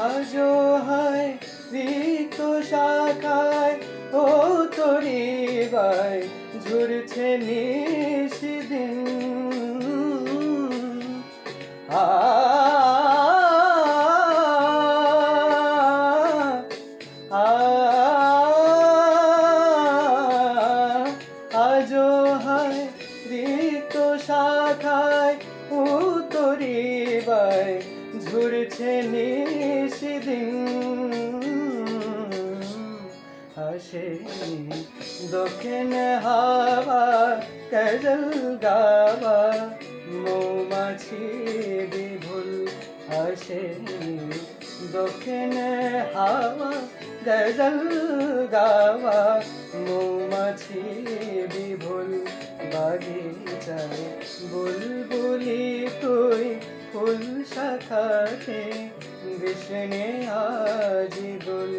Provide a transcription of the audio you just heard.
আজো হয় রিক্ত শাখায় ও তরিবায় ঝরছে নিশিদিন। আ আজো হয় রিক্ত শাখায় উতরিবায় ঝরছে নিশিদিন। আসেনি দক্ষিণ হাওয়া গজল গাওয়া মৌমাছি বিভুল। আসেনি দক্ষিণ হাওয়া গজল গাওয়া মৌমাছি বিভুল। বাগিচায় বুলবুলি তুই ফুল শাখাতে কৃষ্ণে আজি দোল।